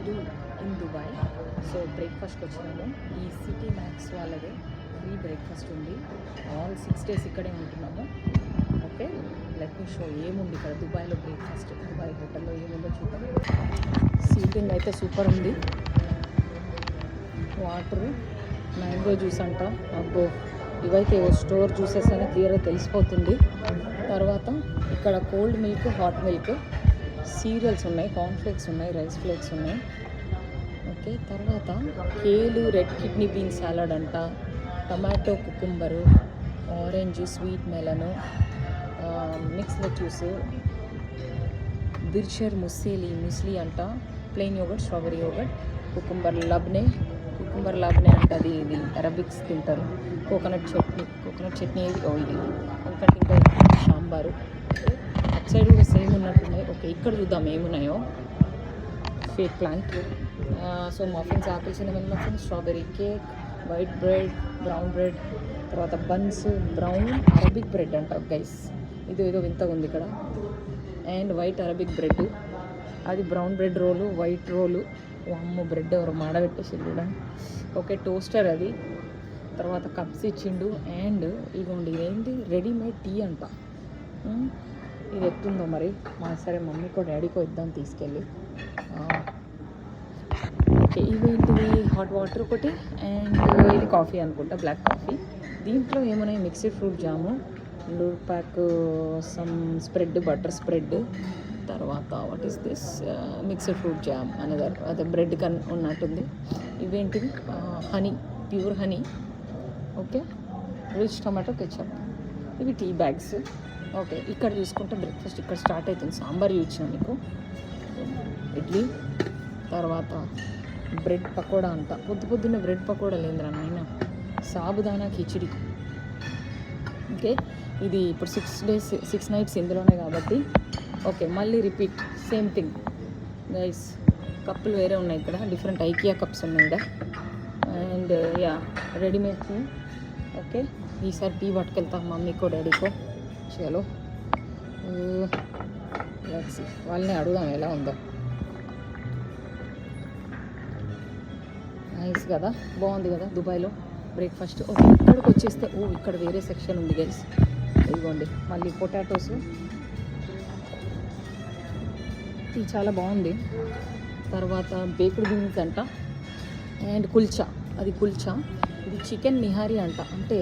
To in Dubai. So బ్రేక్ఫాస్ట్కి వచ్చినాము. ఈ సిటీ మ్యాక్స్ వాళ్ళది ఫ్రీ బ్రేక్ఫాస్ట్ ఉంది. ఆల్ 6 days ఇక్కడే ఉంటున్నాము. ఓకే, లెట్ మీ షో ఏముంది ఇక్కడ దుబాయ్లో బ్రేక్ఫాస్ట్. దుబాయ్ హోటల్లో ఏముందో చూద్దాం. సీటింగ్ అయితే సూపర్ ఉంది. వాటరు, మ్యాంగో జ్యూస్ అంట. అబ్బో, ఇవైతే స్టోర్ జ్యూసెస్ అని క్లియర్గా తెలిసిపోతుంది. తర్వాత ఇక్కడ cold milk, hot milk, cereals ఉన్నాయి, కార్న్ఫ్లేక్స్ ఉన్నాయి, రైస్ ఫ్లేక్స్ ఉన్నాయి. ఓకే, తర్వాత kale, red kidney bean salad అంట, tomato cucumber, orange, sweet melon, mix lettuce, bircher muesli అంట, plain yoghurt, strawberry yoghurt, cucumber labneh అంట. ఇది అరబిక్స్ తింటారు. కోకోనట్ చట్నీ ఇది ఇంకటి ఇంకా సాంబారు. అటు సైడ్ కూడా సేమ్ ఉన్నట్టున్నాయి. ఓకే, ఇక్కడ చూద్దాం ఏమున్నాయో. Fake plant. So muffins, apple cinnamon muffins, strawberry cake, white bread, brown bread, తర్వాత బన్స్, బ్రౌన్ అరబిక్ బ్రెడ్ అంట గైస్. ఏదో వింతగా ఉంది ఇక్కడ. అండ్ వైట్ అరబిక్ బ్రెడ్, అది బ్రౌన్ బ్రెడ్ రోలు, వైట్ రోలు. అమ్మో, బ్రెడ్ ఎవరు మాడబెట్టేసి కూడా. ఓకే, టోస్టర్ అది. తర్వాత కప్స్ ఇచ్చిండు. అండ్ ఇదిగోండి, ఇదేంటి రెడీమేడ్ టీ అంట. ఇది ఎత్తుందో మరి. సరే మమ్మీకో డాడీకో ఇద్దాం తీసుకెళ్ళి. ఓకే, ఇవేంటివి హాట్ వాటర్ ఒకటి. అండ్ ఇది కాఫీ అనుకుంటా, బ్లాక్ కాఫీ. దీంట్లో ఏమున్నాయి, mixed fruit jam, Lurpak, some spread, butter spread, తర్వాత what is this, mixed fruit jam అనేది అదే బ్రెడ్ కన్ ఉన్నట్టుంది. ఇవేంటివి, honey, pure honey. Okay, rich tomato ketchup. ఇవి టీ బ్యాగ్స్. ఓకే, ఇక్కడ చూసుకుంటే బ్రేక్ఫాస్ట్ ఇక్కడ స్టార్ట్ అవుతుంది. సాంబార్ ఇచ్చిన మీకు, ఇడ్లీ, తర్వాత బ్రెడ్ పకోడా అంట. పొద్దున్నే బ్రెడ్ పకోడా లేదురా నాయన, సాబుదానా కిచిడి. ఓకే, ఇది ఇప్పుడు 6 nights ఇందులోనే కాబట్టి. ఓకే, మళ్ళీ రిపీట్ సేమ్ థింగ్ గైస్. కప్పులు వేరే ఉన్నాయి ఇక్కడ, డిఫరెంట్ ఐకియా కప్స్ ఉన్నాయి ఇక్కడ. And yeah, readymade tea. Okay, ఈసారి టీ పట్టుకెళ్తాం మమ్మీకో డాడీకో. చలో లెట్స్ సీ, వాళ్ళని అడుగుదాం ఎలా ఉందో. నైస్ కదా, బాగుంది కదా దుబాయ్లో బ్రేక్ఫాస్ట్. ఓకే, ఇక్కడికి వచ్చేస్తే ఇక్కడ వేరే సెక్షన్ ఉంది గైస్. ఇదిగోండి మళ్ళీ పొటాటోస్. ఇది చాలా బాగుంది. తర్వాత బేక్డ్ బీన్స్ అంట. అండ్ కుల్చా, అది కుల్చా. ఇది చికెన్ నిహారీ అంట. అంటే